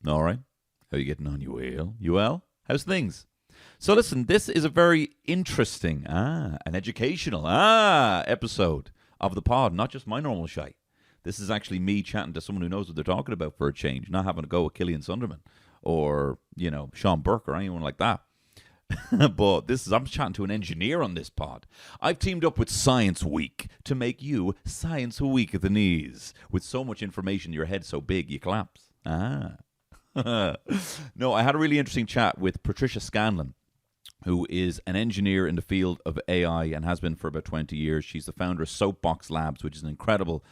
All right. How you getting on, you well? You well? How's things? So listen, this is a very interesting, an educational, episode of the pod. Not just my normal shite. This is actually me chatting to someone who knows what they're talking about for a change. Not having to go with Killian Sunderman or, Sean Burke or anyone like that. But I'm chatting to an engineer on this pod. I've teamed up with Science Week to make you Science Week at the knees. With so much information, your head's so big you collapse. No, I had a really interesting chat with Patricia Scanlan, who is an engineer in the field of AI and has been for about 20 years. She's the founder of Soapbox Labs, which is an incredible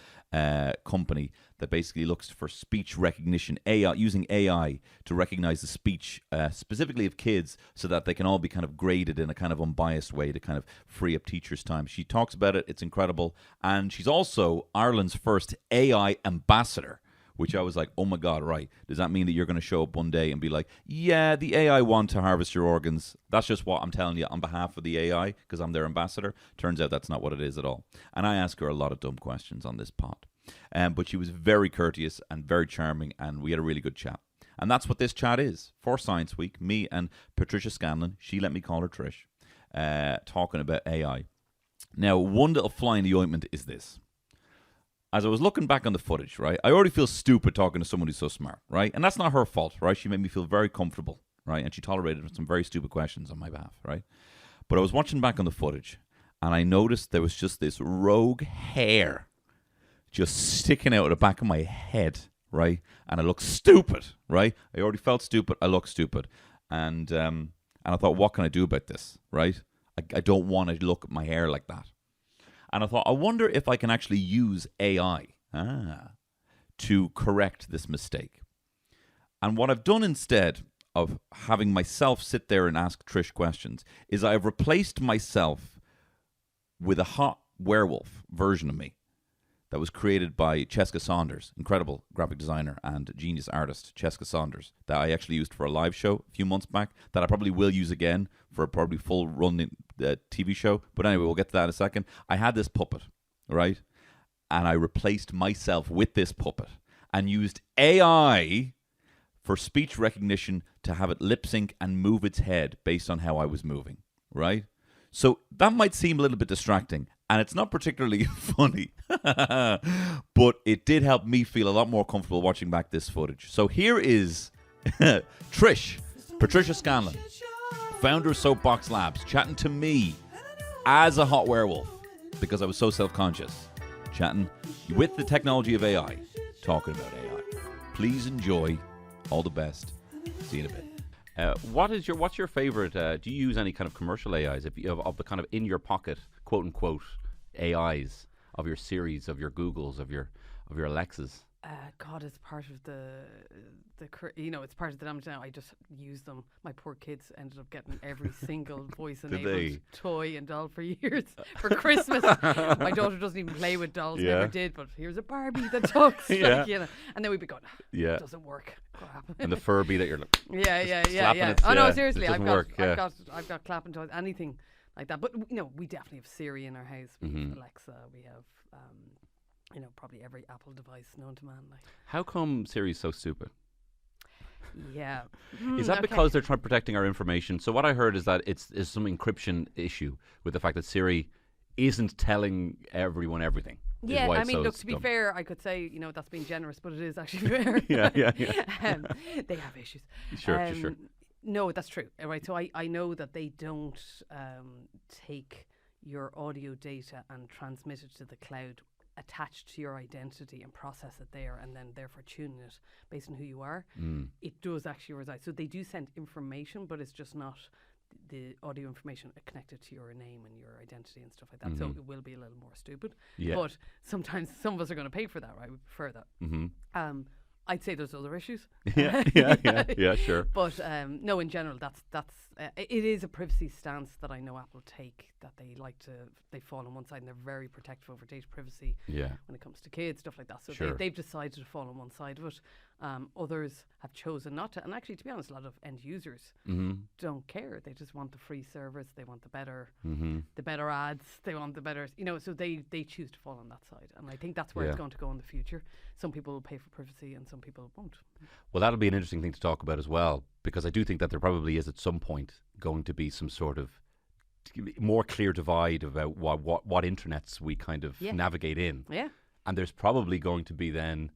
company that basically looks for speech recognition, AI, using AI to recognize the speech specifically of kids so that they can all be kind of graded in a kind of unbiased way to kind of free up teachers' time. She talks about it. It's incredible. And she's also Ireland's first AI ambassador, which I was like, oh my God, right. Does that mean that you're going to show up one day and be like, yeah, the AI want to harvest your organs? That's just what I'm telling you on behalf of the AI because I'm their ambassador. Turns out that's not what it is at all. And I ask her a lot of dumb questions on this pod. But she was very courteous and very charming, and we had a really good chat. And that's what this chat is for Science Week. Me and Patricia Scanlan, she let me call her Trish, talking about AI. Now, one little fly in the ointment is this. As I was looking back on the footage, right, I already feel stupid talking to someone who's so smart, right? And that's not her fault, right? She made me feel very comfortable, right? And she tolerated some very stupid questions on my behalf, right? But I was watching back on the footage, and I noticed there was just this rogue hair just sticking out of the back of my head, right? And I looked stupid, right? I already felt stupid. I looked stupid. And I thought, what can I do about this, right? I don't want to look at my hair like that. And I thought, I wonder if I can actually use AI to correct this mistake. And what I've done instead of having myself sit there and ask Trish questions is I've replaced myself with a hot werewolf version of me that was created by Cesca Saunders, incredible graphic designer and genius artist, Cesca Saunders, that I actually used for a live show a few months back, that I probably will use again for a probably full run TV show. But anyway, we'll get to that in a second. I had this puppet, right? And I replaced myself with this puppet and used AI for speech recognition to have it lip sync and move its head based on how I was moving, right? So that might seem a little bit distracting, and it's not particularly funny, but it did help me feel a lot more comfortable watching back this footage. So here is Trish, Patricia Scanlan, founder of Soapbox Labs, chatting to me as a hot werewolf because I was so self-conscious, chatting with the technology of AI, talking about AI. Please enjoy. All the best. See you in a bit. What's your favorite? Do you use any kind of commercial AIs of the kind of in your pocket, quote unquote, AIs of your Siris, of your Googles, of your Alexas? God, it's part of it's part of the damage now. I just use them. My poor kids ended up getting every single voice-enabled toy and doll for years for Christmas. My daughter doesn't even play with dolls, never did, but here's a Barbie that talks. And then we'd be going, it doesn't work. Crap. And the Furby that you're like, yeah. Oh no, seriously, I've got clapping toys, anything like that. But we definitely have Siri in our house. We have Alexa. We have probably every Apple device known to man. How come Siri's so stupid? Yeah. Is that because they're protecting our information? So what I heard is that it's some encryption issue with the fact that Siri isn't telling everyone everything. Yeah, I mean, look, to be fair, I could say, that's being generous, but it is actually fair. Yeah. They have issues. Sure. No, that's true. Right. So I know that they don't take your audio data and transmit it to the cloud attached to your identity and process it there and then therefore tuning it based on who you are. It does actually reside. So they do send information, but it's just not the audio information connected to your name and your identity and stuff like that. So it will be a little more stupid. Yeah. But sometimes some of us are going to pay for that, right? We prefer that. I'd say there's other issues. Yeah, sure. But no, in general, that's it is a privacy stance that I know Apple take, that they fall on one side and they're very protective over data privacy when it comes to kids, stuff like that. So they've decided to fall on one side of it. Others have chosen not to. And actually, to be honest, a lot of end users don't care. They just want the free service. They want the better ads. They want the better, so they choose to fall on that side. And I think that's where it's going to go in the future. Some people will pay for privacy and some people won't. Well, that'll be an interesting thing to talk about as well, because I do think that there probably is at some point going to be some sort of more clear divide about what internets we kind of navigate in. Yeah. And there's probably going to be then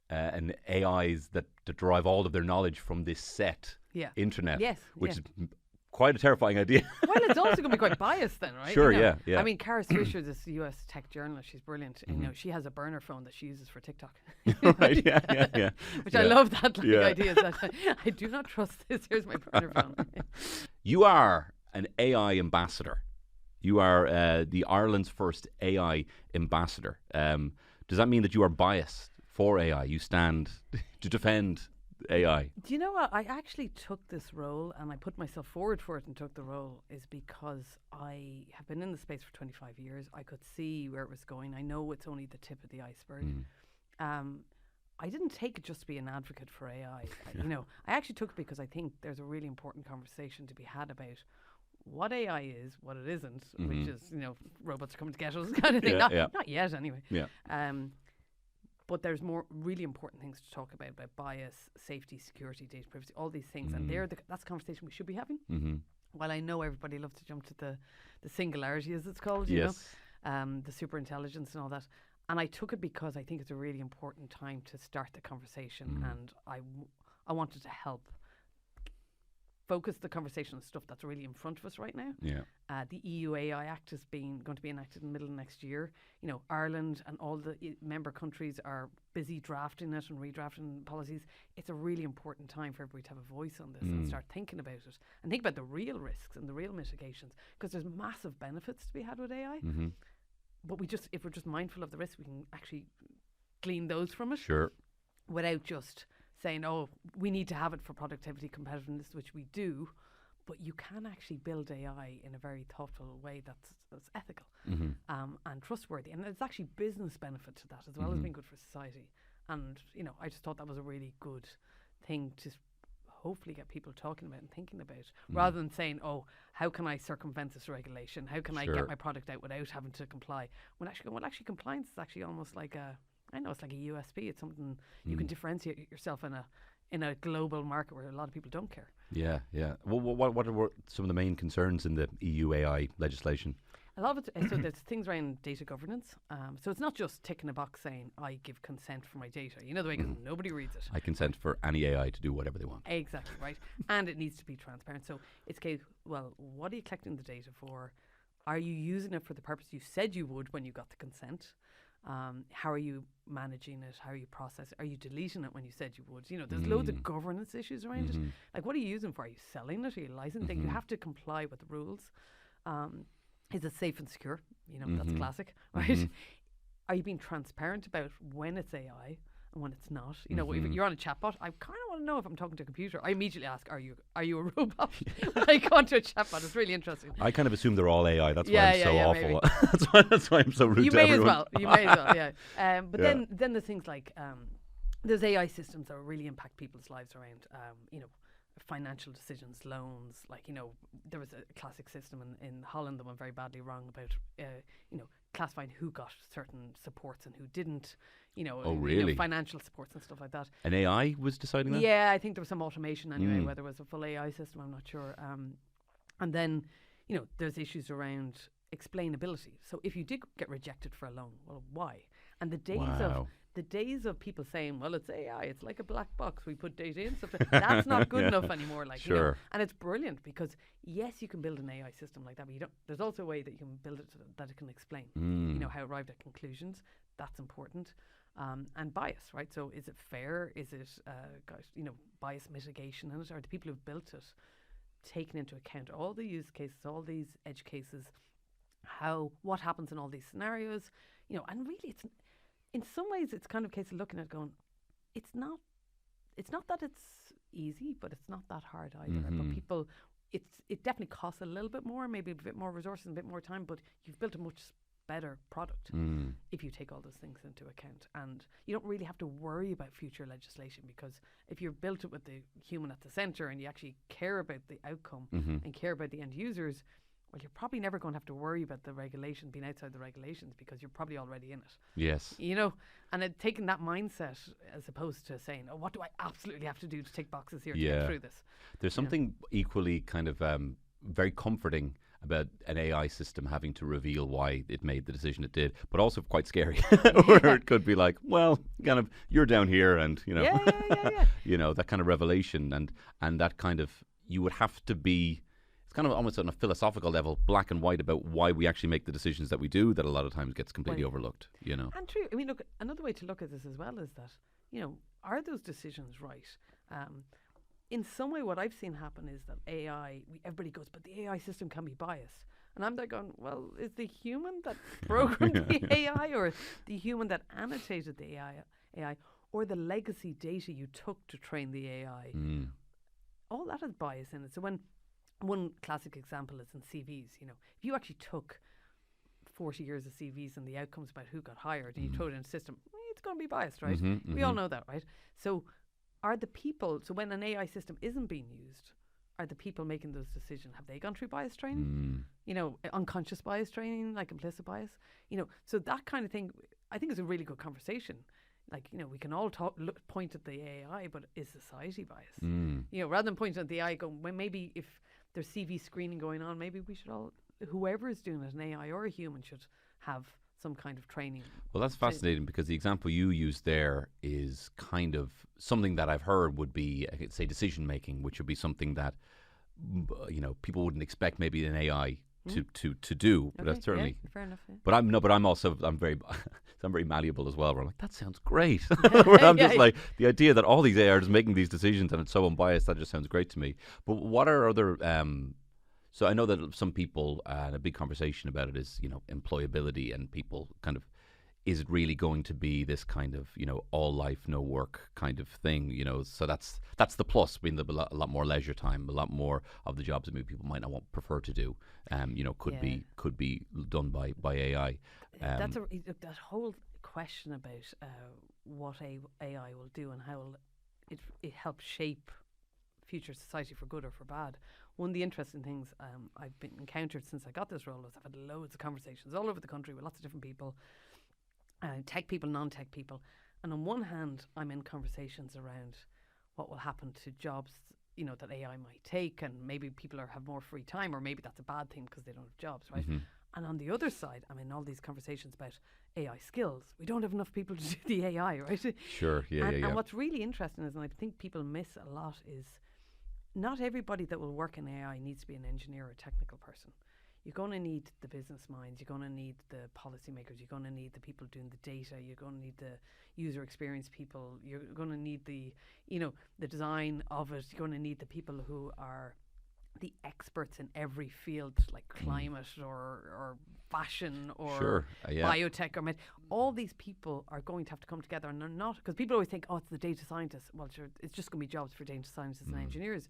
an AIs that derive all of their knowledge from this set internet, which is quite a terrifying idea. Well, it's also going to be quite biased then, right? Sure, yeah. I mean, Kara Swisher, this US tech journalist, she's brilliant. She has a burner phone that she uses for TikTok. Right, yeah. Which I love that idea. That I do not trust this. Here's my burner phone. You are an AI ambassador. You are the Ireland's first AI ambassador. Does that mean that you are biased for AI? You stand to defend AI? Do you know what? I actually took this role and I put myself forward for it and took the role is because I have been in the space for 25 years. I could see where it was going. I know it's only the tip of the iceberg. I didn't take it just to be an advocate for AI. I actually took it because I think there's a really important conversation to be had about what AI is, what it isn't, which is, robots are coming to get us kind of thing. Not yet, anyway. Yeah. But there's more really important things to talk about bias, safety, security, data privacy, all these things. And that's a conversation we should be having. While I know everybody loves to jump to the singularity, as it's called, you know, the super intelligence and all that. And I took it because I think it's a really important time to start the conversation. And I wanted to help focus the conversation on stuff that's really in front of us right now. The EU AI Act is going to be enacted in the middle of next year. Ireland and all the member countries are busy drafting it and redrafting policies. It's a really important time for everybody to have a voice on this and start thinking about it and think about the real risks and the real mitigations, because there's massive benefits to be had with AI. But if we're just mindful of the risks, we can actually glean those from it. Sure. Without just saying, oh, we need to have it for productivity, competitiveness, which we do, but you can actually build AI in a very thoughtful way that's ethical and trustworthy. And there's actually business benefit to that as well as being good for society. And, I just thought that was a really good thing to hopefully get people talking about and thinking about, rather than saying, oh, how can I circumvent this regulation? How can I get my product out without having to comply? When actually compliance is actually almost like it's like a USP. It's something you can differentiate yourself in a global market where a lot of people don't care. Yeah. Well, what are some of the main concerns in the EU AI legislation? A lot of it, so there's things around data governance. So it's not just ticking a box saying, I give consent for my data. You know the way, because nobody reads it. I consent for any AI to do whatever they want. Exactly, right. And it needs to be transparent. So it's well, what are you collecting the data for? Are you using it for the purpose you said you would when you got the consent? How are you managing it? How are you processing it? Are you deleting it when you said you would? There's loads of governance issues around it. Like, what are you using for? Are you selling it? Are you licensing it? You have to comply with the rules. Is it safe and secure? That's classic, right? Are you being transparent about when it's AI and when it's not? If you're on a chatbot, I kind of want to know if I'm talking to a computer. I immediately ask, are you a robot? When I go onto a chatbot, it's really interesting. I kind of assume they're all AI. That's why I'm so awful. That's why I'm so rude to everyone. You may as well, yeah. But then there's things like there's AI systems that really impact people's lives around, financial decisions, loans. There was a classic system in Holland that went very badly wrong about, classifying who got certain supports and who didn't. Really? Financial supports and stuff like that. An AI was deciding that? Yeah, I think there was some automation anyway. Whether it was a full AI system, I'm not sure. And then, there's issues around explainability. So if you did get rejected for a loan, well, why? And the days of people saying, well, it's AI, it's like a black box, we put data in, stuff that's not good enough anymore. And it's brilliant because, yes, you can build an AI system like that, but there's also a way that you can build it so that it can explain, how it arrived at conclusions. That's important. And bias, right? So is it fair? Is it, bias mitigation in it? Are the people who've built it taking into account all the use cases, all these edge cases, what happens in all these scenarios? And really it's, in some ways, it's kind of a case of looking at going, it's not that it's easy, but it's not that hard either. But people, it definitely costs a little bit more, maybe a bit more resources and a bit more time, but you've built a much better product if you take all those things into account. And you don't really have to worry about future legislation, because if you've built it with the human at the centre and you actually care about the outcome and care about the end users, well, you're probably never going to have to worry about the regulation being outside the regulations, because you're probably already in it. Yes. You know, and taking that mindset as opposed to saying, oh, what do I absolutely have to do to tick boxes here to get through this? There's something equally kind of very comforting about an AI system having to reveal why it made the decision it did, but also quite scary. Where it could be like, well, kind of, you're down here, and you know, you know, that kind of revelation, and that kind of, you would have to be, it's kind of almost on a philosophical level, black and white, about why we actually make the decisions that we do, that a lot of times gets completely overlooked, you know. And true. I mean, look, another way to look at this as well is that, you know, are those decisions right? In some way, what I've seen happen is that AI, everybody goes, but the AI system can be biased. And I'm there going, well, is the human that programmed the AI, or the human that annotated the AI, or the legacy data you took to train the AI? All that has bias in it. So when one classic example is in CVs, you know, if you actually took 40 years of CVs and the outcomes about who got hired and you throw it in a system, it's going to be biased, right? We all know that, right? So are the people, so when an AI system isn't being used, are the people making those decisions, have they gone through bias training? You know, unconscious bias training, like implicit bias? You know, so that kind of thing, I think is a really good conversation. Like, you know, we can all point at the AI, but is society biased? You know, rather than pointing at the AI, going, well, maybe if there's CV screening going on, maybe we should all, whoever is doing it, an AI or a human, should have some kind of training. Well, that's fascinating, because the example you used there is kind of something that I've heard would be, say, decision making, which would be something that, you know, people wouldn't expect maybe an AI to do, but that's certainly fair enough. Yeah. But I'm very I'm very malleable as well. Where I'm like, that sounds great. Where I'm just like, the idea that all these AI are just making these decisions and it's so unbiased, that just sounds great to me. But what are other so I know that some people, and a big conversation about it is, you know, employability, and people kind of, is it really going to be this kind of, you know, all life, no work kind of thing, you know? So that's the plus, being a lot more leisure time, a lot more of the jobs that maybe people might not prefer to do, you know, could be done by AI. That's that whole question about what AI will do and how it helps shape future society for good or for bad. One of the interesting things I've been encountered since I got this role is I've had loads of conversations all over the country with lots of different people, tech people, non-tech people. And on one hand, I'm in conversations around what will happen to jobs, you know, that AI might take, and maybe people have more free time, or maybe that's a bad thing because they don't have jobs, right? And on the other side, I'm in all these conversations about AI skills. We don't have enough people to do the AI, right? Sure, yeah. And what's really interesting is, and I think people miss a lot, is not everybody that will work in AI needs to be an engineer or a technical person. You're going to need the business minds, you're going to need the policymakers, you're going to need the people doing the data, you're going to need the user experience people, you're going to need the, you know, the design of it, you're going to need the people who are the experts in every field, like climate or fashion or biotech or all these people are going to have to come together, and they're not, because people always think, oh, it's the data scientists. Well, sure, it's just going to be jobs for data scientists and engineers.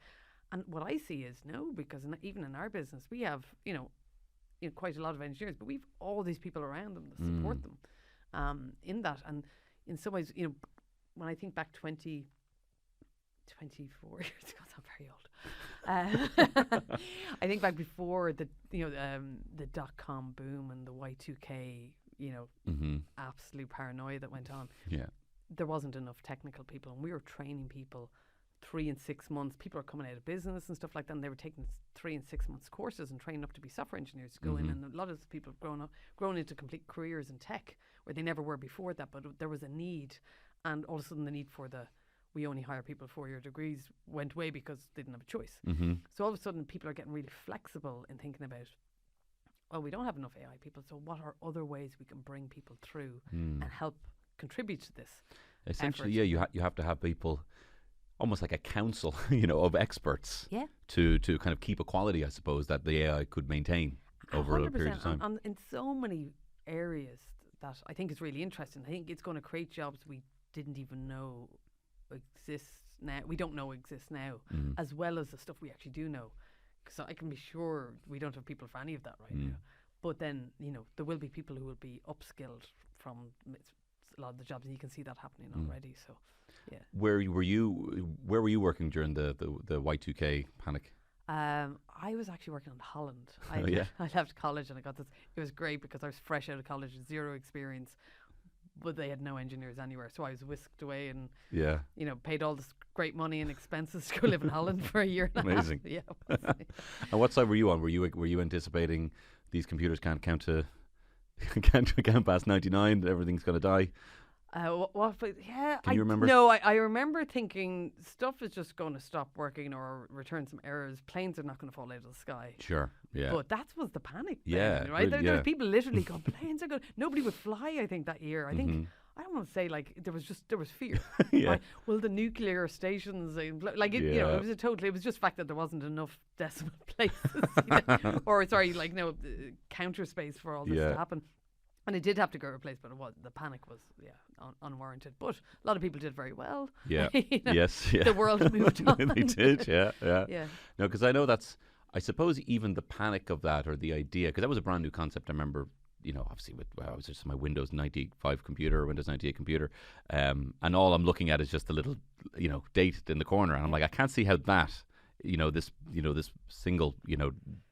And what I see is no, because even in our business, we have, you know, quite a lot of engineers, but we've all these people around them that support them in that. And in some ways, you know, when I think back 24 years ago, I'm very old. I think back before the dot-com boom and the Y2K, you know, absolute paranoia that went on. Yeah, there wasn't enough technical people, and we were training people 3 and 6 months. People are coming out of business and stuff like that, and they were taking 3 and 6 months courses and training up to be software engineers to go in. And a lot of people have grown into complete careers in tech where they never were before that, but there was a need, and all of a sudden the need for we only hire people 4-year degrees went away because they didn't have a choice. So all of a sudden people are getting really flexible in thinking about, well, we don't have enough AI people, so what are other ways we can bring people through and help contribute to this? Essentially, you have to have people, almost like a council, you know, of experts, to kind of keep a quality, I suppose, that the AI could maintain over a period of time. In so many areas that I think is really interesting. I think it's going to create jobs we didn't even know exist now. We don't know exist now, as well as the stuff we actually do know. So I can be sure we don't have people for any of that right now. But then, there will be people who will be upskilled from a lot of the jobs, and you can see that happening already. So, yeah. Where were you working during the Y2K panic? I was actually working in Holland. Yeah. I left college and I got this. It was great because I was fresh out of college, zero experience, but they had no engineers anywhere. So I was whisked away and paid all this great money and expenses to go live in Holland for a year and Amazing. a half. Yeah. And what side were you on? Were you anticipating these computers can't count can't pass 99? Everything's going to die. Can you remember? No, I remember thinking stuff is just going to stop working or return some errors. Planes are not going to fall out of the sky. Sure, yeah. But that was the panic. Yeah, then, right. really, There were people literally going, planes are going. Nobody would fly. I think that year. I think I don't want to say there was fear. Yeah. Right? Well, the nuclear stations, it was it was just the fact that there wasn't enough decimal places, or counter space for all this to happen. And it did have to get replaced, but the panic was unwarranted. But a lot of people did very well. Yeah. Yes. Yeah. The world moved on. They did. Yeah. Yeah. No, because I know I suppose even the panic of that, or the idea, because that was a brand new concept. I remember, obviously I was just my Windows 95 computer, or Windows 98 computer, and all I'm looking at is just the little, date in the corner, and I'm like, I can't see how that. This single,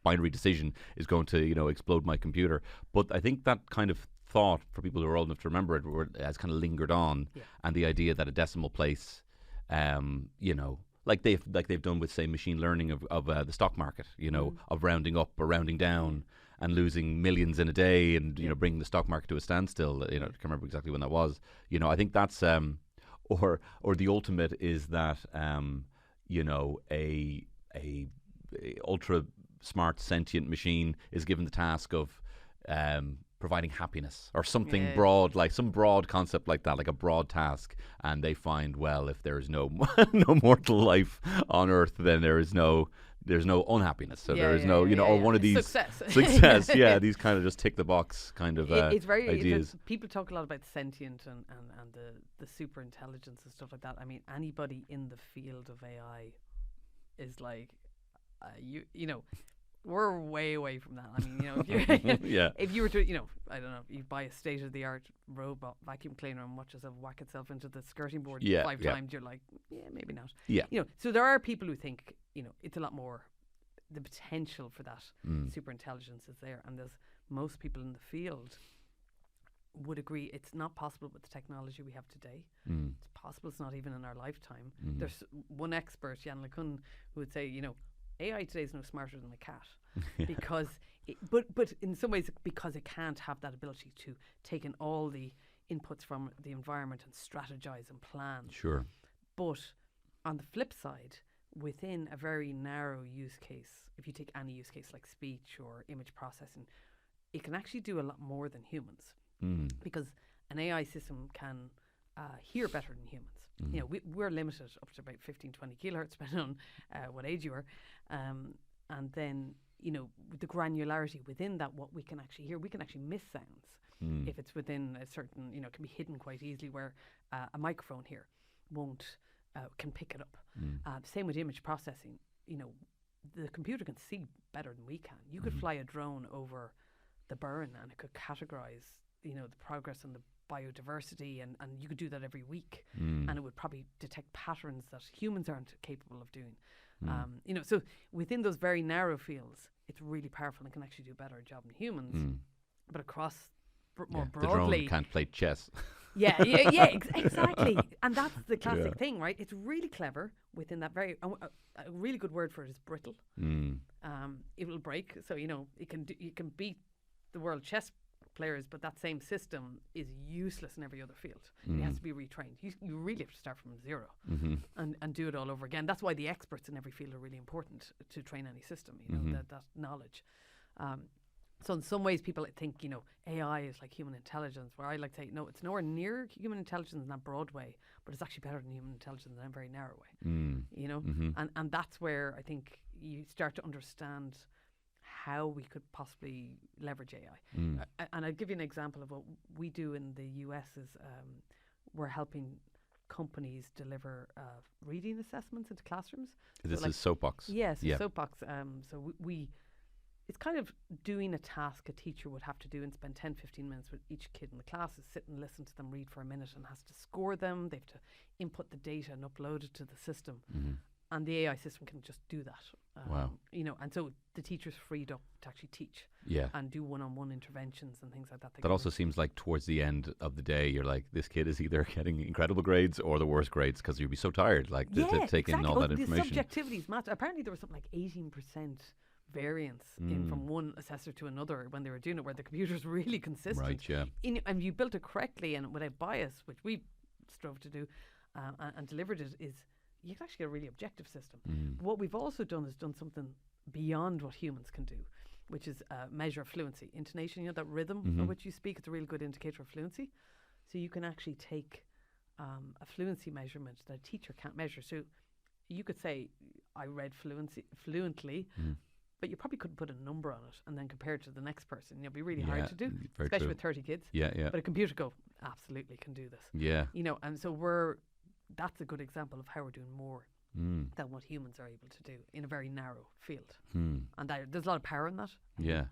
binary decision is going to, explode my computer. But I think that kind of thought, for people who are old enough to remember it, has kind of lingered on. Yeah. And the idea that a decimal place, like they've done with, say, machine learning of the stock market, of rounding up or rounding down and losing millions in a day, and bringing the stock market to a standstill. I can't remember exactly when that was. I think that's or the ultimate is that. A ultra smart sentient machine is given the task of providing happiness, or something broad, like some broad concept like that, like a broad task, and they find, well, if there is no mortal life on Earth, then there's no unhappiness. So there is no, or one of these success. Yeah, these kind of just tick the box kind of it's very ideas. People talk a lot about sentient and the super intelligence and stuff like that. I mean, anybody in the field of AI is like, we're way away from that. I mean, if you were to, I don't know, you buy a state of the art robot vacuum cleaner and watch yourself whack itself into the skirting board 5 times, you're like, maybe not. Yeah. So there are people who think, it's a lot more. The potential for that super intelligence is there, and there's most people in the field would agree it's not possible with the technology we have today. It's possible it's not even in our lifetime. There's one expert, Jan LeCun, who would say, AI today is no smarter than a cat, because but in some ways because it can't have that ability to take in all the inputs from the environment and strategize and plan. Sure. But on the flip side, within a very narrow use case, if you take any use case like speech or image processing, it can actually do a lot more than humans, because an AI system can hear better than humans. We're limited up to about 15-20 kilohertz, depending on what age you are, and then the granularity within that, what we can actually hear, we can actually miss sounds if it's within a certain, it can be hidden quite easily, where a microphone here can pick it up. Same with image processing. The computer can see better than we can. You could fly a drone over the burn and it could categorize, the progress and the biodiversity, and you could do that every week, and it would probably detect patterns that humans aren't capable of doing. So within those very narrow fields, it's really powerful and can actually do a better job than humans. But across more broadly, the drone can't play chess. Exactly. And that's the classic thing, right? It's really clever within that very. A really good word for it is brittle. It will break, so it can beat the world chess players, but that same system is useless in every other field. It has to be retrained. You really have to start from zero and do it all over again. That's why the experts in every field are really important to train any system. That knowledge. So in some ways, people think AI is like human intelligence. Where I like to say, no, it's nowhere near human intelligence in that broad way, but it's actually better than human intelligence in a very narrow way. And that's where I think you start to understand how we could possibly leverage AI. And I'll give you an example of what we do in the US is we're helping companies deliver reading assessments into classrooms. This is Soapbox. Yes, Soapbox. So we it's kind of doing a task a teacher would have to do and spend 10, 15 minutes with each kid in the class, is sit and listen to them read for a minute and has to score them. They have to input the data and upload it to the system. And the AI system can just do that. Wow. You know, and so the teacher's freed up to actually teach Yeah. and do one-on-one interventions and things like that. That also seems like towards the end of the day, you're like, this kid is either getting incredible grades or the worst grades, because you'd be so tired, like, to take in all that information. The subjectivities matter. Apparently there was something like 18% variance in from one assessor to another when they were doing it, where the computer's really consistent. Right, yeah. And you built it correctly and without bias, which we strove to do and delivered it, is you can actually get a really objective system. What we've also done is done something beyond what humans can do, which is measure fluency. Intonation, you know, that rhythm of which you speak, it's a really good indicator of fluency. So you can actually take a fluency measurement that a teacher can't measure. So you could say, I read fluently, but you probably couldn't put a number on it and then compare it to the next person. It'd be really hard to do, especially with 30 kids. Yeah. But a computer absolutely can do this. Yeah. You know, and so that's a good example of how we're doing more than what humans are able to do in a very narrow field. And there's a lot of power in that. Yeah.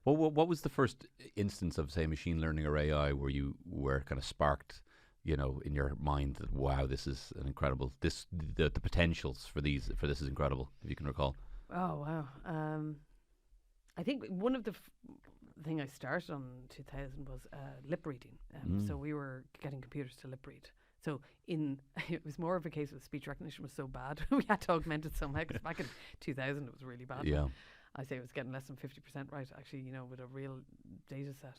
Well, what was the first instance of, say, machine learning or AI where you were kind of sparked, you know, in your mind that, wow, this is an incredible, the potentials for this is incredible, if you can recall? Oh, wow. I think one of the thing I started on 2000 was lip reading. So we were getting computers to lip read. So it was more of a case of speech recognition was so bad, we had to augment it somehow, because back in 2000 it was really bad. Yeah. I say it was getting less than 50% right, actually, you know, with a real data set.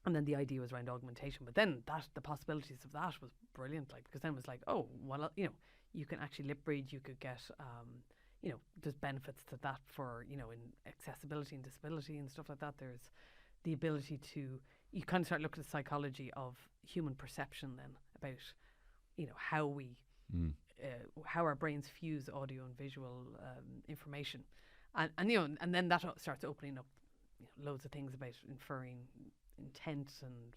And then the idea was around augmentation. But then the possibilities of that was brilliant, like, because then it was like, oh, well, you know, you can actually lip read, you could get, you know, there's benefits to that for, you know, in accessibility and disability and stuff like that. There's the ability to, you kind of start looking at the psychology of human perception then about, you know, how we, how our brains fuse audio and visual information. And you know, and then that starts opening up, you know, loads of things about inferring intent and,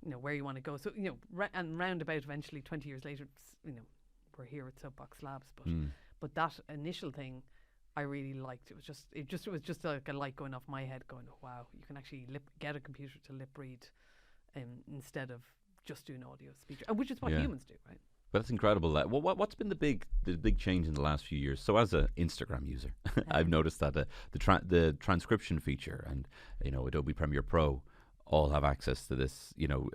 you know, where you want to go. So, you know, and roundabout eventually 20 years later, you know, we're here at Soapbox Labs, but that initial thing I really liked. It was just like a light going off my head, going, oh, wow, you can actually get a computer to lip read instead of just doing audio speech, which is what humans do, right? But that's incredible. What's been the big change in the last few years? So as an Instagram user, I've noticed that the transcription feature and, you know, Adobe Premiere Pro all have access to this, you know,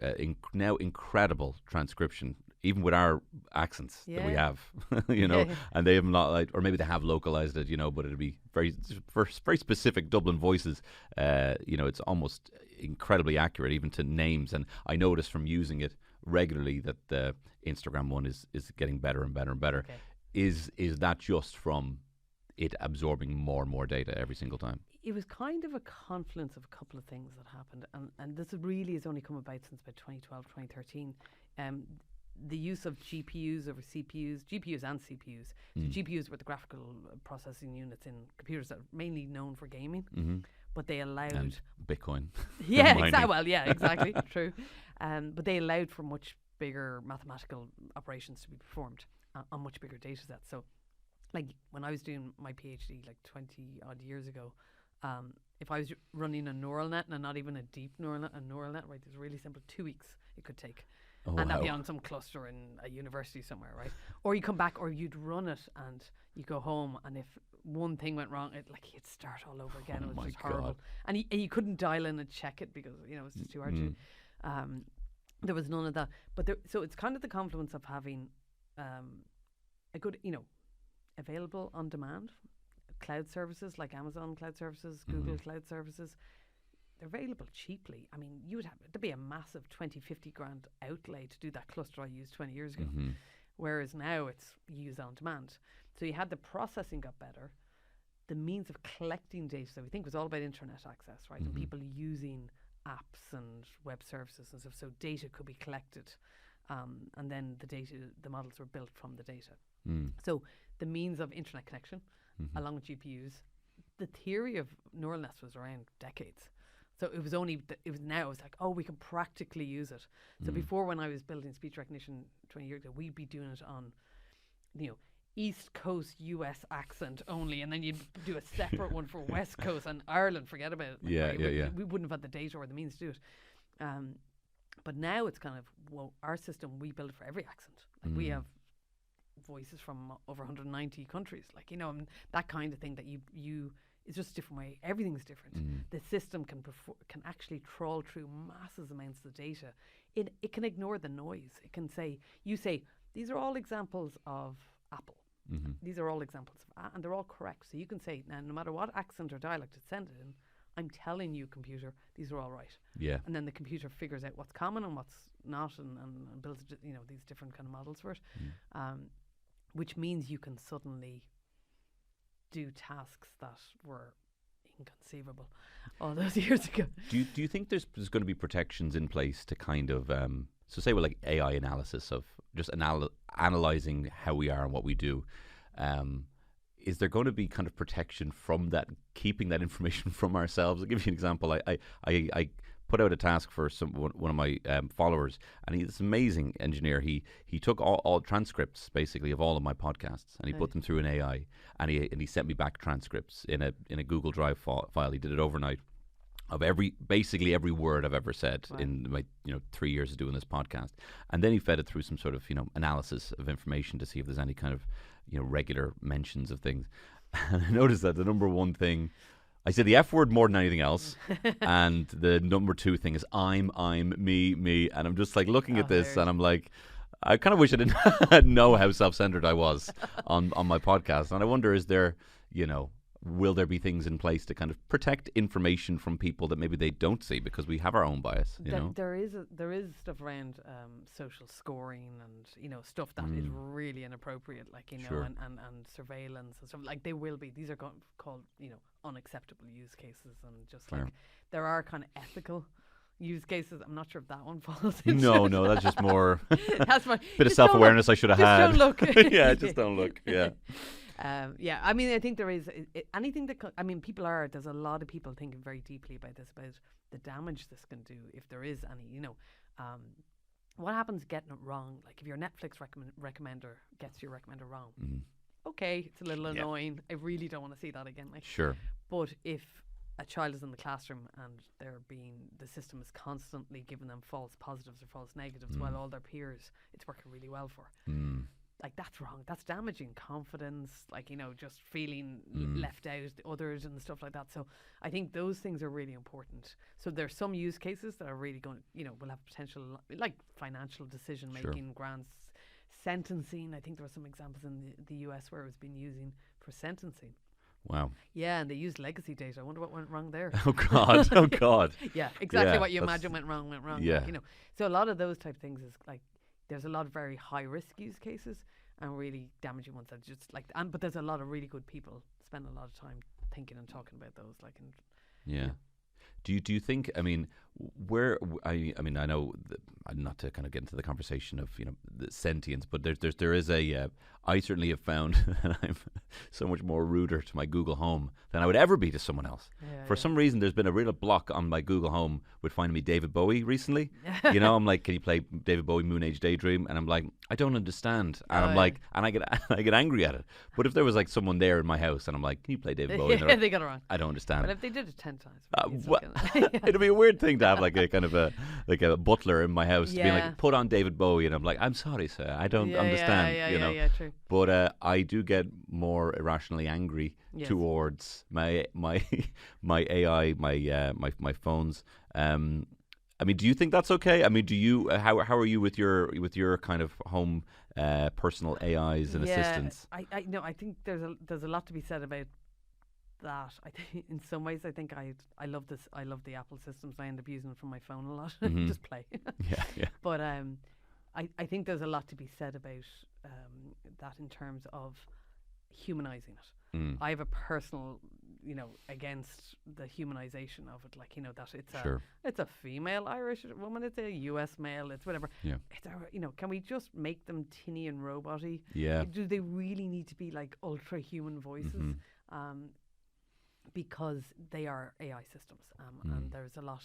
now incredible transcription, even with our accents that we have, you know, and they have not, like, or maybe they have localized it, you know, but it'd be very specific Dublin voices. You know, it's almost incredibly accurate even to names. And I noticed from using it regularly that the Instagram one is getting better and better and better. Okay. Is that just from it absorbing more and more data every single time? It was kind of a confluence of a couple of things that happened, and this really has only come about since about 2012, 2013. The use of GPUs over GPUs and CPUs. So GPUs were the graphical processing units in computers that are mainly known for gaming, but they allowed... And Bitcoin. Yeah, exactly. Well, yeah, exactly. True. But they allowed for much bigger mathematical operations to be performed on much bigger data sets. So, like, when I was doing my PhD, like 20 odd years ago, if I was running a neural net, and not even a deep neural net, right, it's really simple, 2 weeks it could take. Oh, and that'd be on some cluster in a university somewhere, right? Or you come back, or you'd run it and you go home, and if one thing went wrong, you'd start all over again. It was just horrible. And you couldn't dial in and check it because, you know, it's just too hard to. There was none of that. But so it's kind of the confluence of having a good, you know, available on demand cloud services like Amazon Cloud Services, Google Cloud Services. They're available cheaply. I mean, there'd be a massive 20-50 grand outlay to do that cluster I used 20 years ago. Whereas now it's use on demand. So you had the processing got better. The means of collecting data that we think was all about internet access, right? And people using apps and web services and stuff. So data could be collected. And then the models were built from the data. So the means of internet connection, along with GPUs, the theory of neural nets was around decades. So it was like, oh, we can practically use it. So before, when I was building speech recognition 20 years ago, we'd be doing it on, you know, East Coast US accent only, and then you'd do a separate one for West Coast and Ireland. Forget about it. Yeah, right? yeah. We wouldn't have had the data or the means to do it. But now it's kind of, well, our system, we build for every accent. Like we have voices from over 190 countries, like, you know, and that kind of thing that you it's just a different way. Everything's different. The system can actually trawl through massive amounts of data. It can ignore the noise. It can say, these are all examples of Apple. These are all examples of, and they're all correct. So you can say, now, no matter what accent or dialect it's sent in, I'm telling you, computer, these are all right. Yeah. And then the computer figures out what's common and what's not, and builds, you know, these different kind of models for it. Which means you can suddenly do tasks that were inconceivable all those years ago. Do you think there's going to be protections in place to kind of so say with like AI analysis of just analyzing how we are and what we do? Is there going to be kind of protection from that, keeping that information from ourselves? I'll give you an example. I put out a task for one of my followers, and he's this amazing engineer. He took all transcripts basically of all of my podcasts, and he put them through an AI, and he sent me back transcripts in a Google Drive file. He did it overnight of basically every word I've ever said in my 3 years of doing this podcast, and then he fed it through some sort of analysis of information to see if there's any kind of regular mentions of things. And I noticed that the number one thing, I said the F word more than anything else, and the number two thing is I'm, me, and I'm just like looking at this, and I'm like, I kind of wish I didn't know how self-centered I was on my podcast. And I wonder, is there, will there be things in place to kind of protect information from people that maybe they don't see, because we have our own bias, There is stuff around social scoring and stuff that is really inappropriate, like Sure. and surveillance and stuff. Like they will be. These are called unacceptable use cases, and just Fair. like there are kind of ethical use cases. I'm not sure if that one falls into No, that's just more that's my bit of self-awareness I should have had. Don't look. Yeah, just don't look. Yeah. Yeah, I mean, I think there is anything that there's a lot of people thinking very deeply about this, about the damage this can do if there is any, what happens getting it wrong? Like if your Netflix recommender gets your recommender wrong, okay, it's a little annoying. I really don't want to see that again. Like, Sure. But if a child is in the classroom and the system is constantly giving them false positives or false negatives while all their peers, it's working really well for. Like that's wrong. That's damaging confidence. Like just feeling left out, others and stuff like that. So I think those things are really important. So there's some use cases that are really going, will have potential, like financial decision making, grants, sentencing. I think there were some examples in the US where it was being used for sentencing. Wow. Yeah, and they used legacy data. I wonder what went wrong there. Oh God. Yeah, exactly Yeah, what you imagine went wrong. Yeah. Like, so a lot of those type of things is like, there's a lot of very high risk use cases and really damaging ones that just like, but there's a lot of really good people spend a lot of time thinking and talking about those. Like, Yeah. Do you think? I mean, I know not to kind of get into the conversation of the sentience, but there is a. I certainly have found that I'm so much more ruder to my Google Home than I would ever be to someone else. For some reason, there's been a real block on my Google Home with finding me David Bowie recently. I'm like, can you play David Bowie Moon Age Daydream? And I'm like, I don't understand. And I'm like, and I get angry at it. But if there was like someone there in my house and I'm like, can you play David Bowie? Yeah, they got it wrong. I don't understand. But if they did it 10 times, it'd be a weird thing to have like a kind of a butler in my house to be like, put on David Bowie, and I'm like, I'm sorry, sir, I don't understand. Yeah, true. But I do get more irrationally angry towards my AI, my phones. I mean, do you think that's okay? I mean, do you how are you with your kind of home personal AIs and assistants? I think there's a lot to be said about that. I think in some ways, I think I love this. I love the Apple systems. I end up using it from my phone a lot. Just play. Yeah. But I think there's a lot to be said about that in terms of humanizing it. I have a personal, against the humanization of it. Like, that it's a female Irish woman, it's a US male, it's whatever. Yeah. It's can we just make them tinny and roboty? Yeah. Do they really need to be like ultra human voices? Because they are AI systems, and there's a lot.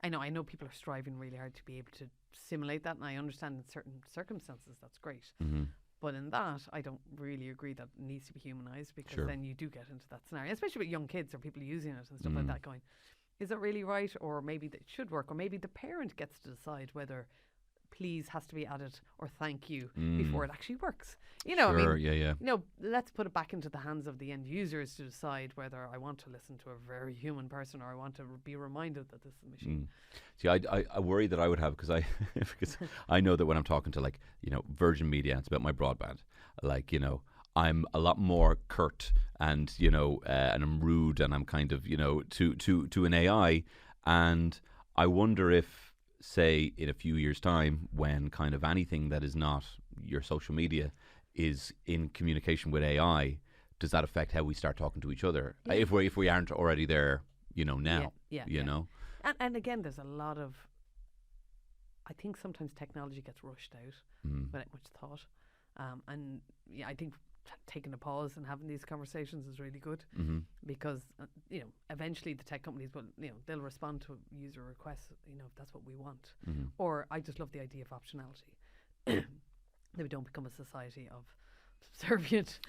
I know people are striving really hard to be able to simulate that, and I understand in certain circumstances that's great. But in that, I don't really agree that it needs to be humanized, because Sure. then you do get into that scenario, especially with young kids or people using it and stuff like that, going, is it really right? Or maybe it should work, or maybe the parent gets to decide whether please has to be added or thank you before it actually works. You know, Sure, I mean, yeah. you know, let's put it back into the hands of the end users to decide whether I want to listen to a very human person, or I want to be reminded that this is a machine. See, I worry that I would have, because I know that when I'm talking to, like, you know, Virgin Media, and it's about my broadband, like, you know, I'm a lot more curt and, you know, and I'm rude, and I'm kind of, you know, to an AI. And I wonder if, say, in a few years' time, when kind of anything that is not your social media is in communication with AI, does that affect how we start talking to each other? If we aren't already there, you know, now, you know? And again, there's a lot of, I think sometimes technology gets rushed out without much thought. And I think taking a pause and having these conversations is really good, because you know, eventually the tech companies will, you know, they'll respond to user requests, you know, if that's what we want. Or I just love the idea of optionality. That we don't become a society of subservient,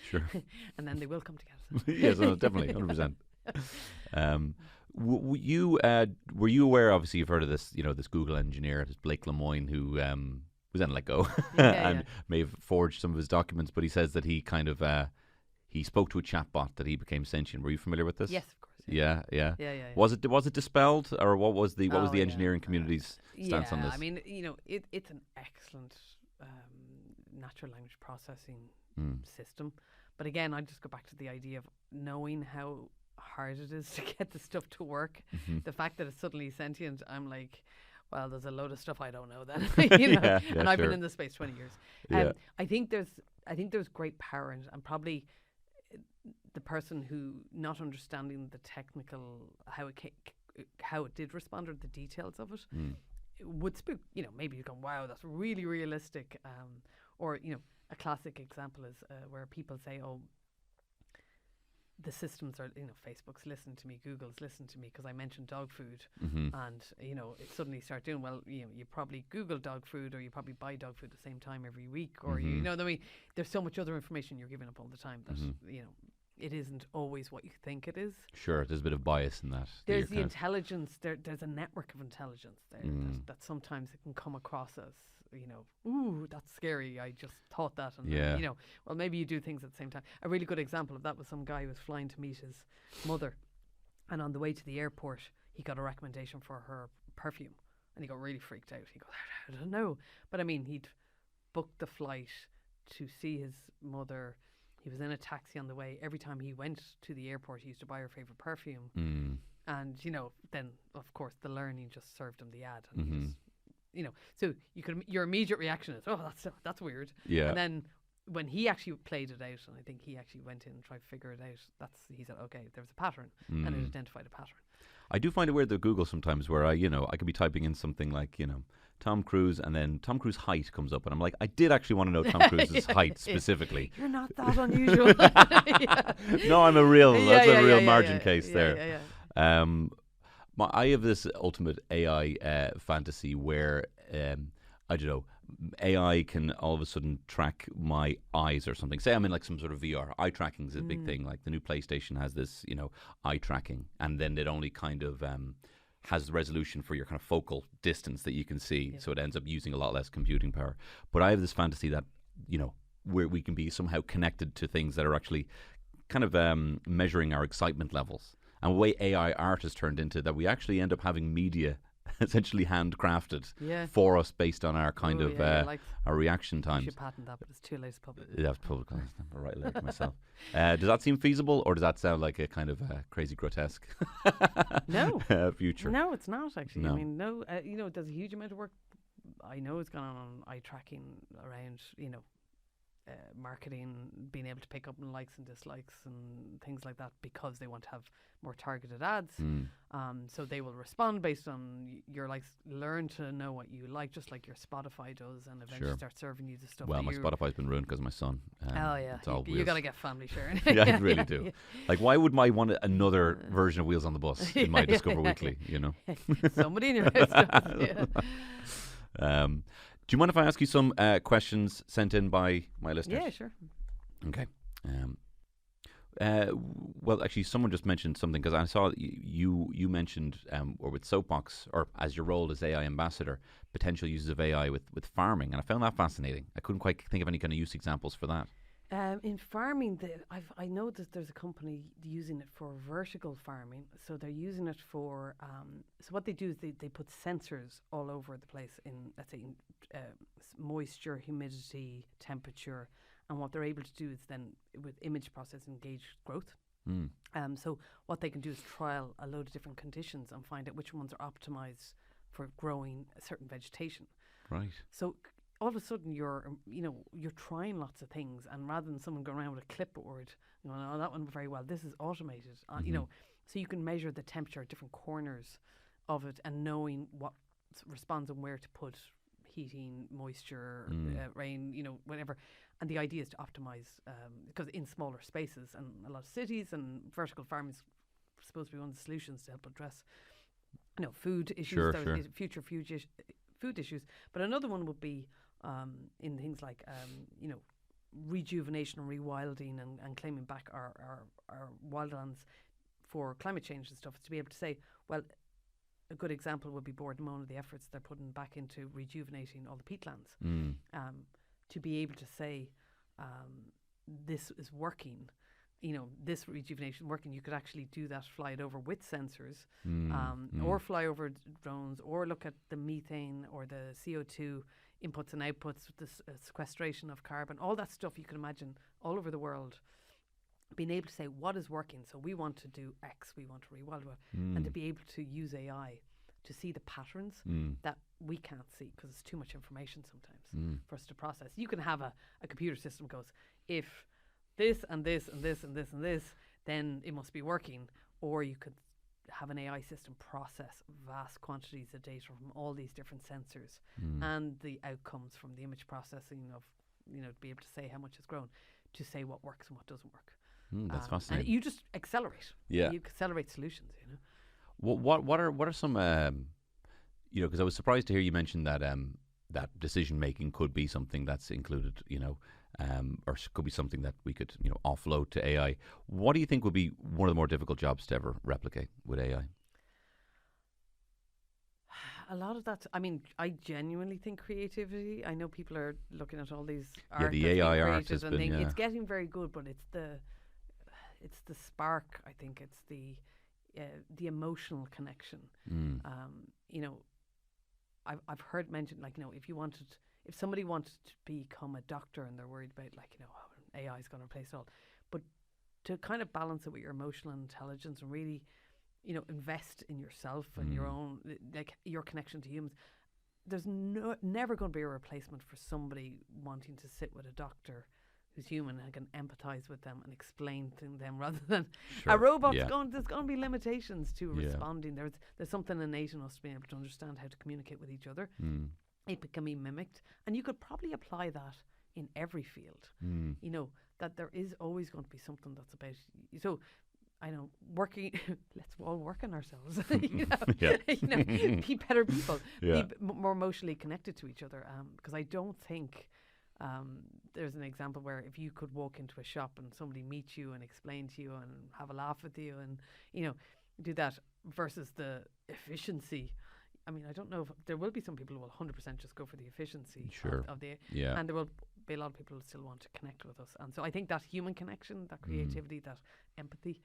and then they will come together. Yes, no, definitely, 100%. Were you aware? Obviously, you've heard of this. You know, this Google engineer, this Blake Lemoine, who was then let go and may have forged some of his documents. But he says that he kind of he spoke to a chatbot that he became sentient. Were you familiar with this? Yes, of course. Yeah. Was it dispelled, or what was the engineering community's stance on this? I mean, you know, it's an excellent natural language processing system. But again, I just go back to the idea of knowing how hard it is to get the stuff to work. The fact that it's suddenly sentient, I'm like, well, there's a load of stuff I don't know then. You know, and I've been in this space 20 years. I think there's great power in it, and probably the person who, not understanding the technical how it did respond, or the details of it, would spook. You know, maybe you go, wow, that's really realistic. Or, you know, a classic example is where people say, oh, the systems are, you know, Facebook's listening to me, Google's listening to me because I mentioned dog food, and, you know, it suddenly start doing, well, you know, you probably Google dog food, or you probably buy dog food the same time every week, or you know, I mean, there's so much other information you're giving up all the time that you know, it isn't always what you think it is. Sure, there's a bit of bias in that. There's the intelligence. There's a network of intelligence there that sometimes it can come across as, you know, ooh, that's scary. I just thought that, and you know, well, maybe you do things at the same time. A really good example of that was some guy who was flying to meet his mother, and on the way to the airport, he got a recommendation for her perfume, and he got really freaked out. He goes, I don't know, but I mean, he'd booked the flight to see his mother. He was in a taxi on the way. Every time he went to the airport, he used to buy her favorite perfume, and you know, then of course the learning just served him the ad, and he just, you know, so your immediate reaction is, oh, that's weird. And then when he actually played it out, and I think he actually went in and tried to figure it out, he said, okay, there was a pattern, and it identified a pattern. I do find it weird, though, Google sometimes, where I could be typing in something like, you know, Tom Cruise, and then Tom Cruise height comes up, and I'm like, I did actually want to know Tom Cruise's height specifically. You're not that unusual. No, I'm a real, that's a real margin case there. I have this ultimate AI fantasy where, I don't know, AI can all of a sudden track my eyes or something. Say I'm in like some sort of VR. Eye tracking is a big thing. Like the new PlayStation has this, you know, eye tracking, and then it only kind of has the resolution for your kind of focal distance that you can see. So it ends up using a lot less computing power. But I have this fantasy that, you know, where we can be somehow connected to things that are actually kind of measuring our excitement levels. And the way AI art has turned into that, we actually end up having media essentially handcrafted for us based on our kind of our reaction times. You should patent that, but it's too late to public. Yeah, it's public. I'm right like myself. Does that seem feasible, or does that sound like a kind of crazy grotesque future? No, it's not actually. No. I mean, no. You know, there's a huge amount of work I know is going on eye tracking around, you know, marketing, being able to pick up on likes and dislikes and things like that, because they want to have more targeted ads. So they will respond based on your likes, learn to know what you like, just like your Spotify does, and eventually start serving you the stuff. Well, my Spotify's been ruined because of my son. You got to get family sharing. I really do. Like, why would I want another version of Wheels on the Bus in my Discover Weekly? You know, somebody in your house does. Do you mind if I ask you some questions sent in by my listeners? Yeah, sure. Okay. Well, actually, someone just mentioned something because I saw that you mentioned, or with Soapbox, or as your role as AI ambassador, potential uses of AI with farming, and I found that fascinating. I couldn't quite think of any kind of use examples for that. In farming, I know that there's a company using it for vertical farming. So they're using it for. So what they do is they put sensors all over the place in, let's say, moisture, humidity, temperature, and what they're able to do is then with image processing gauge growth. So what they can do is trial a load of different conditions and find out which ones are optimized for growing a certain vegetation. Right. So all of a sudden you're trying lots of things, and rather than someone going around with a clipboard, oh, that one very well, this is automated. So you can measure the temperature at different corners of it, and knowing what responds and where to put heating, moisture, rain, whatever. And the idea is to optimize because in smaller spaces and a lot of cities, and vertical farming is supposed to be one of the solutions to help address food issues, future food issues. But another one would be in things like rejuvenation and rewilding and claiming back our wildlands for climate change and stuff, is to be able to say, well, a good example would be Boardmona, the efforts they're putting back into rejuvenating all the peatlands. To be able to say, this is working, this rejuvenation working. You could actually do that, fly it over with sensors, or fly over drones, or look at the methane or the CO2 inputs and outputs, the sequestration of carbon, all that stuff you can imagine all over the world, being able to say what is working. So we want to do X, we want to rewild, and to be able to use AI to see the patterns that we can't see because it's too much information sometimes for us to process. You can have a computer system goes, if this and this and this and this and this, then it must be working. Or you could have an AI system process vast quantities of data from all these different sensors and the outcomes from the image processing of, to be able to say how much has grown, to say what works and what doesn't work. That's fascinating. And you just accelerate. Yeah. You accelerate solutions, What are some because I was surprised to hear you mention that that decision making could be something that's included, or could be something that we could offload to AI. What do you think would be one of the more difficult jobs to ever replicate with AI? A lot of that. I mean, I genuinely think creativity. I know people are looking at all these art the that's AI being art created has and been, it's getting very good, but it's the spark. I think it's the emotional connection. I've heard mentioned, if somebody wanted to become a doctor and they're worried about how AI is going to replace it all, but to kind of balance it with your emotional intelligence and really invest in yourself and your own, your connection to humans. There's never going to be a replacement for somebody wanting to sit with a doctor who's human and can empathize with them and explain to them rather than a robot. There's going to be limitations to responding. There's something innate in us being able to understand how to communicate with each other. It can be mimicked, and you could probably apply that in every field. That there is always going to be something that's about. So I know working. Let's all work on ourselves. Be better people. Be more emotionally connected to each other. Because I don't think there's an example where if you could walk into a shop and somebody meet you and explain to you and have a laugh with you and do that versus the efficiency. I mean, I don't know if there will be some people who will 100% just go for the efficiency of the, and there will be a lot of people who still want to connect with us. And so I think that human connection, that creativity, that empathy,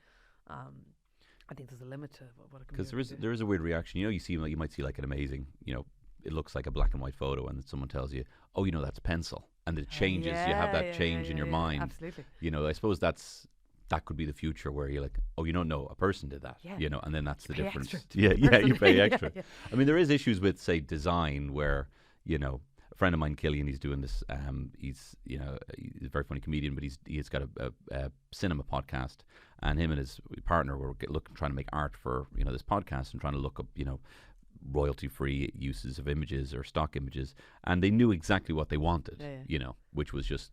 I think there's a limit to what it can be. Because there is a weird reaction. You might see like an amazing, it looks like a black and white photo, and someone tells you, oh, that's pencil, and it changes. You have that change in your mind. Absolutely. I suppose that could be the future where you're like, oh, no, a person did that, and then that's the difference. You pay extra. I mean, there is issues with, say, design where, a friend of mine, Killian, he's doing this. He's a very funny comedian, but he's got a cinema podcast, and him and his partner were trying to make art for this podcast and trying to look up royalty-free uses of images or stock images, and they knew exactly what they wanted, Yeah. which was just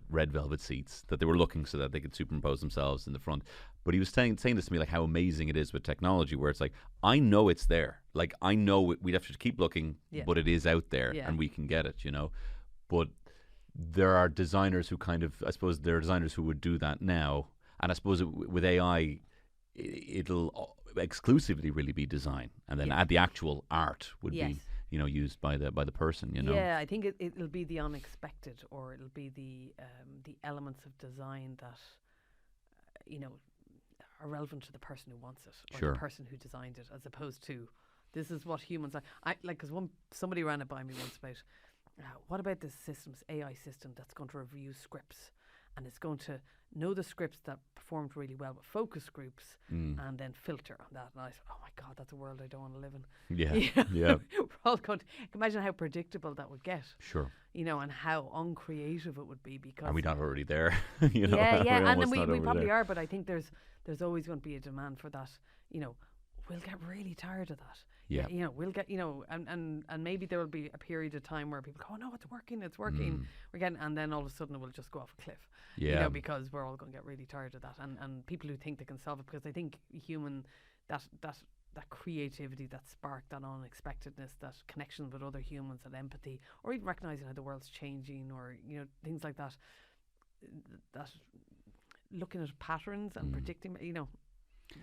red velvet seats that they were looking so that they could superimpose themselves in the front. But he was saying this to me, like how amazing it is with technology, where it's like, I know it's there. Like, I know we'd have to keep looking, but it is out there and we can get it, But there are designers who there are designers who would do that now. And I suppose with AI, it'll exclusively really be design, and then the actual art would be used by the person. Yeah, I think it'll be the unexpected, or it'll be the elements of design that are relevant to the person who wants it, or the person who designed it, as opposed to this is what humans are. Because somebody ran it by me once about what about this AI system that's going to review scripts, and it's going to know the scripts that performed really well with focus groups and then filter on that. And I said, oh my God, that's a world I don't want to live in. Yeah. We're all going to imagine how predictable that would get. Sure. And how uncreative it would be, because... Are we not already there? Yeah, and then we probably are, but I think there's always going to be a demand for that. We'll get really tired of that. Yeah. We'll get, and maybe there will be a period of time where people go, oh no, it's working. We're getting, and then all of a sudden it will just go off a cliff. Yeah. Because we're all going to get really tired of that. And people who think they can solve it, because I think that creativity, that spark, that unexpectedness, that connection with other humans, that empathy, or even recognizing how the world's changing, or, things like that, that looking at patterns and predicting,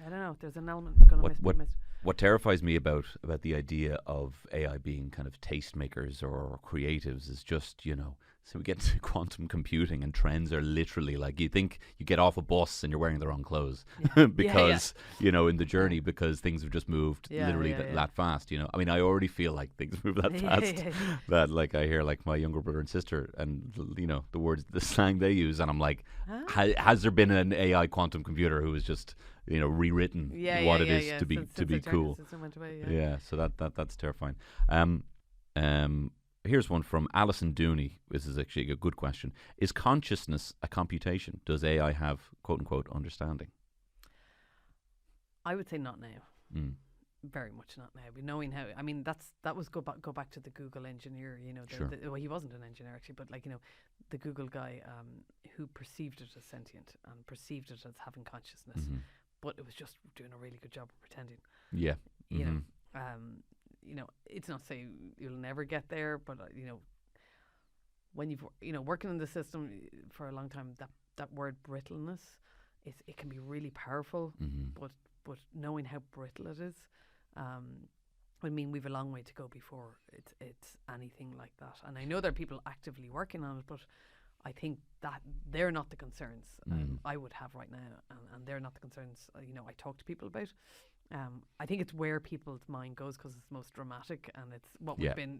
I don't know. There's an element that's going to be missed. What terrifies me about the idea of AI being kind of tastemakers or creatives is just, so we get to quantum computing, and trends are literally like, you think you get off a bus and you're wearing the wrong clothes because, in the journey, because things have just moved literally that fast, I mean, I already feel like things move that fast that, like, I hear like my younger brother and sister and, the words, the slang they use, and I'm like, has there been an AI quantum computer who is just... rewritten what it is to be cool. So that's terrifying. Here's one from Alison Dooney. This is actually a good question. Is consciousness a computation? Does AI have quote unquote understanding? I would say not now. Very much not now. But knowing how, I mean, that was go back to the Google engineer. Well, he wasn't an engineer actually, but the Google guy who perceived it as sentient and perceived it as having consciousness. But it was just doing a really good job of pretending. Yeah. It's not saying you'll never get there, but when you've working in the system for a long time, that word brittleness it can be really powerful. But knowing how brittle it is, I mean, we've a long way to go before it's anything like that. And I know there are people actively working on it, but I think that they're not the concerns I would have right now, and they're not the concerns I talk to people about. I think it's where people's mind goes because it's most dramatic, and it's what we've been,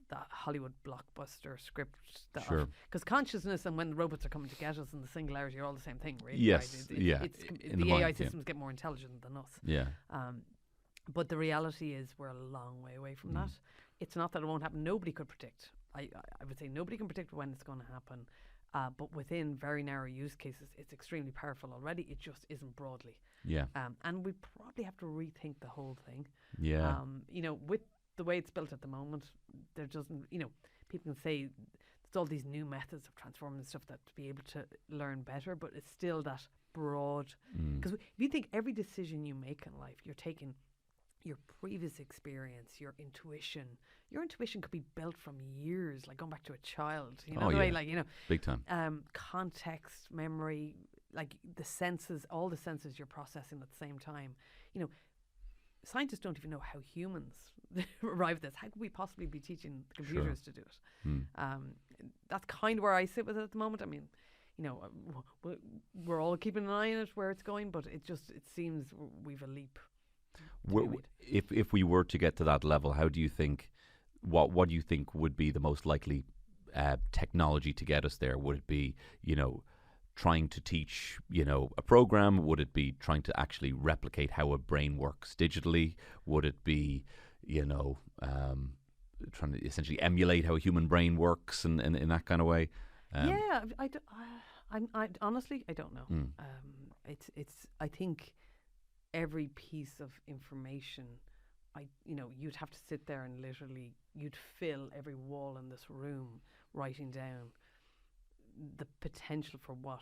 that Hollywood blockbuster script stuff. Sure. Because consciousness and when the robots are coming to get us and the singularity are all the same thing, really. Yes, right? The AI systems get more intelligent than us. Yeah. But the reality is we're a long way away from that. It's not that it won't happen. Nobody could predict. I would say nobody can predict when it's going to happen. But within very narrow use cases, it's extremely powerful already. It just isn't broadly. Yeah. And we probably have to rethink the whole thing. Yeah. With the way it's built at the moment, there doesn't, people can say there's all these new methods of transforming and stuff that to be able to learn better, but it's still that broad. Because if you think every decision you make in life, you're taking your previous experience, your intuition. Your intuition could be built from years, like going back to a child. Big time. Context, memory, like the senses, all the senses you're processing at the same time. Scientists don't even know how humans arrive at this. How could we possibly be teaching computers to do it? That's kind of where I sit with it at the moment. I mean, we're all keeping an eye on it, where it's going, but it seems we've a leap. If we were to get to that level, how do you think? What do you think would be the most likely technology to get us there? Would it be trying to teach a program? Would it be trying to actually replicate how a brain works digitally? Would it be trying to essentially emulate how a human brain works in that kind of way? I honestly I don't know. I think every piece of information you'd have to sit there and literally you'd fill every wall in this room writing down the potential for what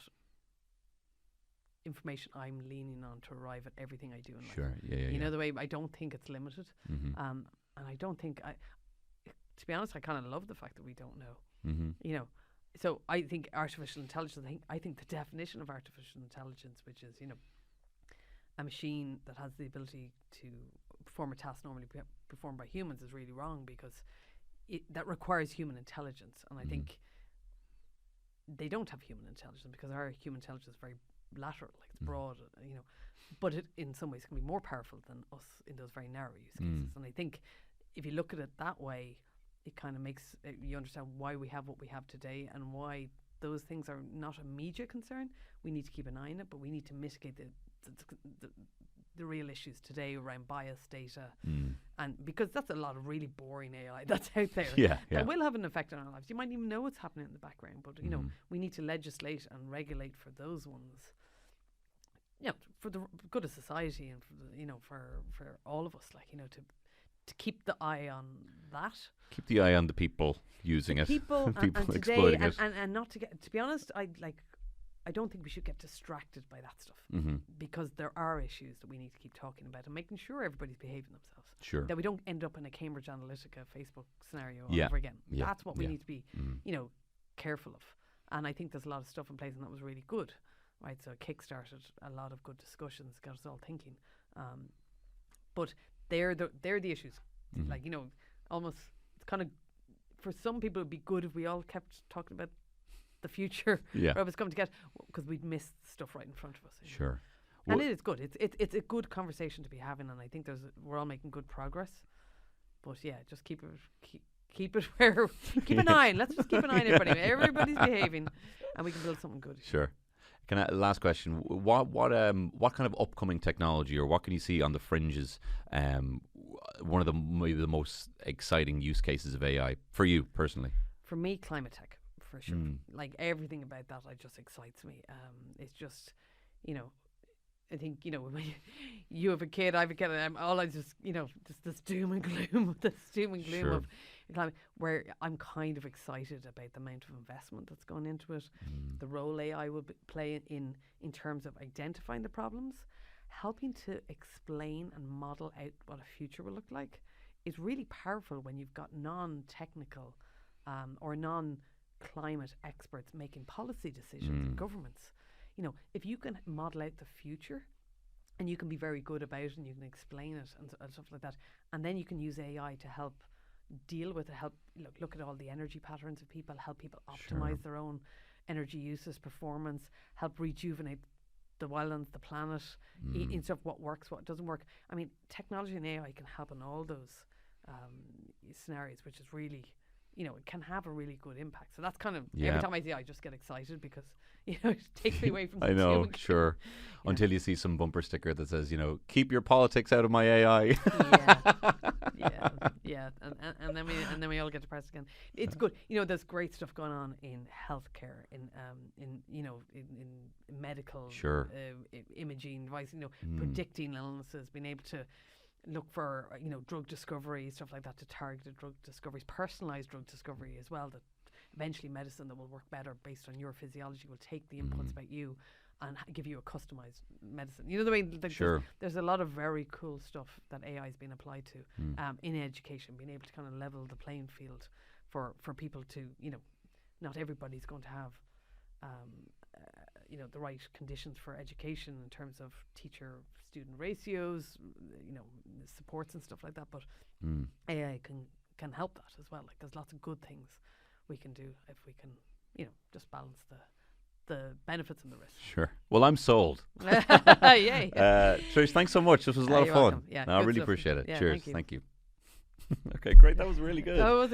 information I'm leaning on to arrive at everything I do in life. Sure. Yeah. You know, the way I don't think it's limited. And I don't think to be honest, I kind of love the fact that we don't know. You know, so I think artificial intelligence, I think the definition of artificial intelligence, which is, you know, a machine that has the ability to perform a task normally performed by humans, is really wrong, because that requires human intelligence. And I think they don't have human intelligence, because our human intelligence is very lateral, like it's broad, you know, but it in some ways can be more powerful than us in those very narrow use cases. And I think if you look at it that way, it kind of makes you understand why we have what we have today, and why those things are not a immediate concern. We need to keep an eye on it, but we need to mitigate the real issues today around bias, data, and because that's a lot of really boring AI that's out there that will have an effect on our lives. You might even know what's happening in the background, but you know, we need to legislate and regulate for those ones. You know, for the good of society, and for the, you know, for all of us, like, you know, to keep the eye on that. Keep the eye on the people using it. People and exploiting today, it. and not to get, to be honest, I don't think we should get distracted by that stuff, because there are issues that we need to keep talking about and making sure everybody's behaving themselves. Sure. That we don't end up in a Cambridge Analytica Facebook scenario all over again. That's what we need to be, you know, careful of. And I think there's a lot of stuff in place, and that was really good, right? So it kickstarted a lot of good discussions, got us all thinking. But they're the issues. Like, you know, almost it's kind of, for some people it'd be good if we all kept talking about the future, where it was coming to get, because we'd miss stuff right in front of us. Sure. And it is good. It's a good conversation to be having, and I think we're all making good progress. But yeah, just keep it where keep an eye on. Let's just keep an eye on everybody. Everybody's behaving, and we can build something good. Sure. Last question. What kind of upcoming technology, or what can you see on the fringes? One of the maybe the most exciting use cases of AI for you personally. For me, climate tech, for sure. Like, everything about that, just excites me. It's just, you know, I think, you know, when you have a kid, I have a kid, and I just, you know, just this doom and gloom of climate, where I'm kind of excited about the amount of investment that's gone into it, the role AI will play in terms of identifying the problems, helping to explain and model out what a future will look like. Is really powerful when you've got non-technical or non-climate experts making policy decisions in governments. You know, if you can model out the future, and you can be very good about it, and you can explain it and stuff like that, and then you can use AI to help deal with it, help look at all the energy patterns of people, help people optimize their own energy uses, performance, help rejuvenate the wildlands, the planet, in stuff, what works, what doesn't work. I mean, technology and AI can help in all those scenarios, which is really, you know, it can have a really good impact. So that's kind of, every time I see it, I just get excited, because, you know, it takes me away from the I know, sure. Until you see some bumper sticker that says, you know, keep your politics out of my AI. And then we all get depressed again. It's good. You know, there's great stuff going on in healthcare, in you know, in medical imaging device, you know, predicting illnesses, being able to look for, you know, drug discovery, stuff like that, to targeted drug discoveries, personalized drug discovery as well, that eventually medicine that will work better based on your physiology will take the inputs about you and give you a customized medicine. You know, the way, like, there's a lot of very cool stuff that AI has been applied to in education, being able to kind of level the playing field for people to, you know, not everybody's going to have you know, the right conditions for education in terms of teacher-student ratios, you know, supports and stuff like that. But AI can help that as well. Like, there's lots of good things we can do if we can, you know, just balance the benefits and the risks. Sure. Well, I'm sold. Trish, thanks so much. This was a lot of fun. Welcome. Yeah, I really stuff. appreciate it. Yeah, Cheers. Thank you. Okay, great. That was really good. That was